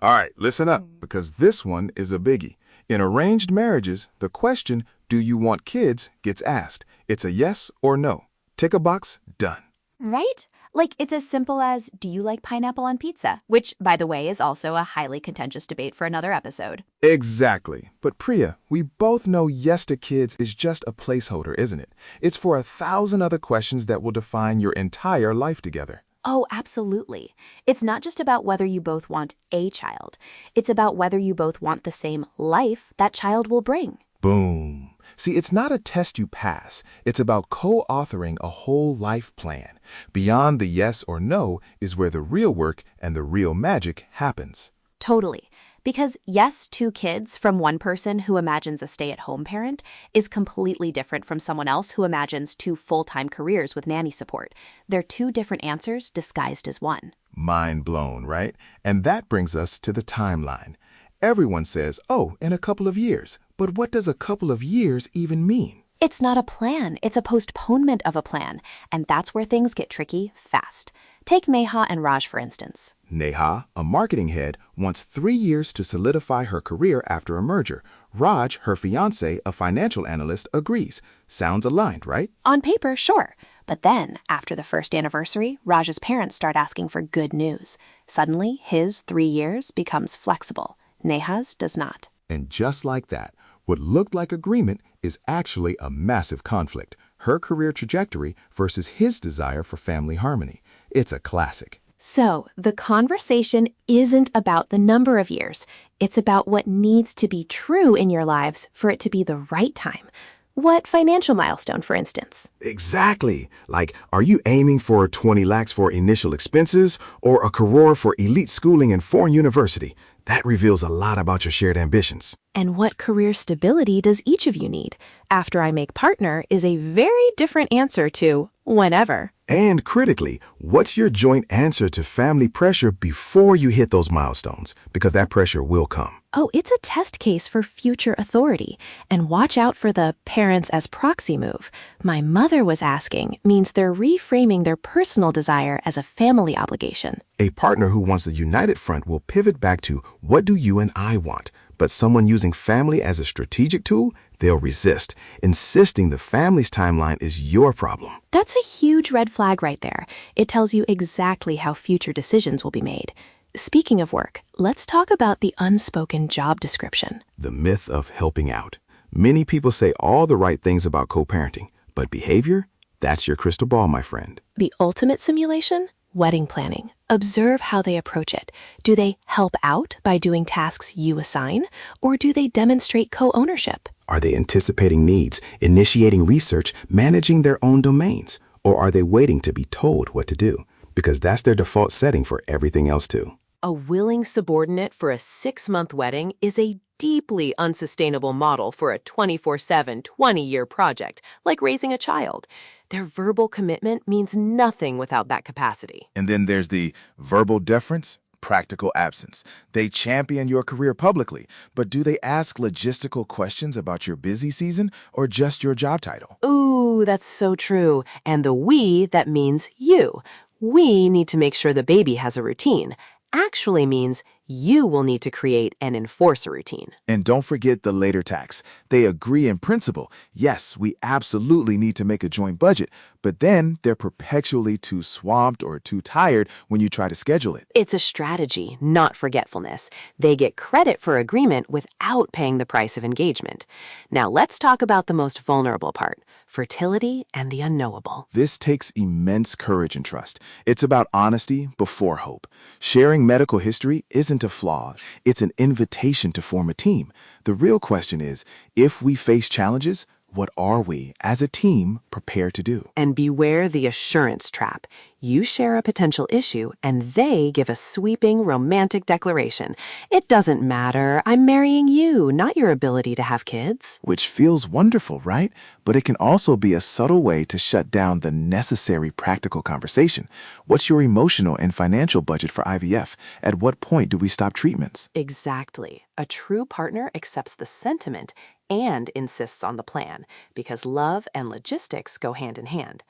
All right, listen up, because this one is a biggie. In arranged marriages, the question, do you want kids, gets asked. It's a yes or no. Tick a box, done. Right? Like, it's as simple as, do you like pineapple on pizza? Which, by the way, is also a highly contentious debate for another episode. Exactly. But Priya, we both know yes to kids is just a placeholder, isn't it? It's for 1,000 other questions that will define your entire life together. Oh, absolutely. It's not just about whether you both want a child. It's about whether you both want the same life that child will bring. Boom. See, it's not a test you pass. It's about co-authoring a whole life plan. Beyond the yes or no is where the real work and the real magic happens. Totally. Because yes, 2 kids from one person who imagines a stay-at-home parent is completely different from someone else who imagines 2 full-time careers with nanny support. They're 2 different answers disguised as one. Mind blown, right? And that brings us to the timeline. Everyone says, oh, in a couple of years. But what does a couple of years even mean? It's not a plan. It's a postponement of a plan. And that's where things get tricky fast. Take Neha and Raj, for instance. Neha, a marketing head, wants 3 years to solidify her career after a merger. Raj, her fiancé, a financial analyst, agrees. Sounds aligned, right? On paper, sure. But then, after the first anniversary, Raj's parents start asking for good news. Suddenly, his 3 years becomes flexible. Neha's does not. And just like that, what looked like agreement is actually a massive conflict. Her career trajectory versus his desire for family harmony. It's a classic. So, the conversation isn't about the number of years. It's about what needs to be true in your lives for it to be the right time. What financial milestone, for instance? Exactly. Like, are you aiming for 20 lakhs for initial expenses or a career for elite schooling and foreign university? That reveals a lot about your shared ambitions. And what career stability does each of you need? After I make partner is a very different answer to whenever. And critically, what's your joint answer to family pressure before you hit those milestones? Because that pressure will come. Oh, it's a test case for future authority. And watch out for the parents as proxy move. My mother was asking means they're reframing their personal desire as a family obligation. A partner who wants a united front will pivot back to what do you and I want? But someone using family as a strategic tool, they'll resist, insisting the family's timeline is your problem. That's a huge red flag right there. It tells you exactly how future decisions will be made. Speaking of work, let's talk about the unspoken job description. The myth of helping out. Many people say all the right things about co-parenting, but behavior? That's your crystal ball, my friend. The ultimate simulation? Wedding planning. Observe how they approach it. Do they help out by doing tasks you assign, or do they demonstrate co-ownership? Are they anticipating needs, initiating research, managing their own domains? Or are they waiting to be told what to do? Because that's their default setting for everything else too. A willing subordinate for a 6-month wedding is a deeply unsustainable model for a 24/7, 20-year project, like raising a child. Their verbal commitment means nothing without that capacity. And then there's the verbal deference, practical absence. They champion your career publicly, but do they ask logistical questions about your busy season or just your job title? Ooh, that's so true. And the we, that means you. We need to make sure the baby has a routine. Actually means you will need to create and enforce a routine. And don't forget the later tax. They agree in principle. Yes, we absolutely need to make a joint budget, but then they're perpetually too swamped or too tired when you try to schedule it. It's a strategy, not forgetfulness. They get credit for agreement without paying the price of engagement. Now let's talk about the most vulnerable part, fertility and the unknowable. This takes immense courage and trust. It's about honesty before hope. Sharing medical history isn't a flaw. It's an invitation to form a team. The real question is, if we face challenges, what are we, as a team, prepared to do? And beware the assurance trap. You share a potential issue, and they give a sweeping romantic declaration. It doesn't matter. I'm marrying you, not your ability to have kids. Which feels wonderful, right? But it can also be a subtle way to shut down the necessary practical conversation. What's your emotional and financial budget for IVF? At what point do we stop treatments? Exactly. A true partner accepts the sentiment and insists on the plan, because love and logistics go hand in hand.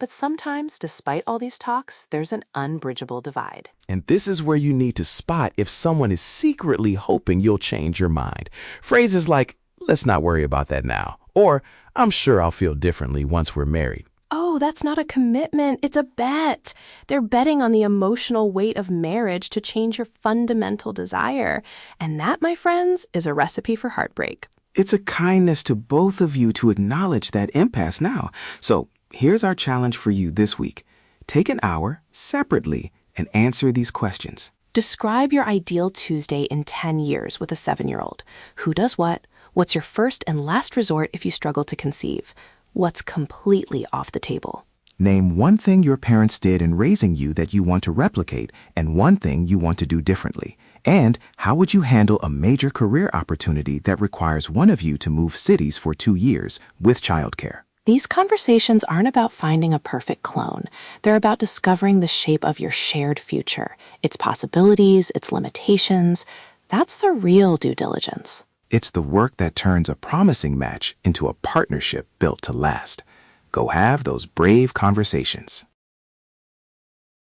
But sometimes, despite all these talks, there's an unbridgeable divide. And this is where you need to spot if someone is secretly hoping you'll change your mind. Phrases like, let's not worry about that now, or I'm sure I'll feel differently once we're married. Oh, that's not a commitment, it's a bet. They're betting on the emotional weight of marriage to change your fundamental desire. And that, my friends, is a recipe for heartbreak. It's a kindness to both of you to acknowledge that impasse now. So here's our challenge for you this week. Take an hour separately and answer these questions. Describe your ideal Tuesday in 10 years with a 7-year-old. Who does what? What's your first and last resort if you struggle to conceive? What's completely off the table? Name one thing your parents did in raising you that you want to replicate and one thing you want to do differently. And how would you handle a major career opportunity that requires one of you to move cities for 2 years with childcare? These conversations aren't about finding a perfect clone. They're about discovering the shape of your shared future, its possibilities, its limitations. That's the real due diligence. It's the work that turns a promising match into a partnership built to last. Go have those brave conversations.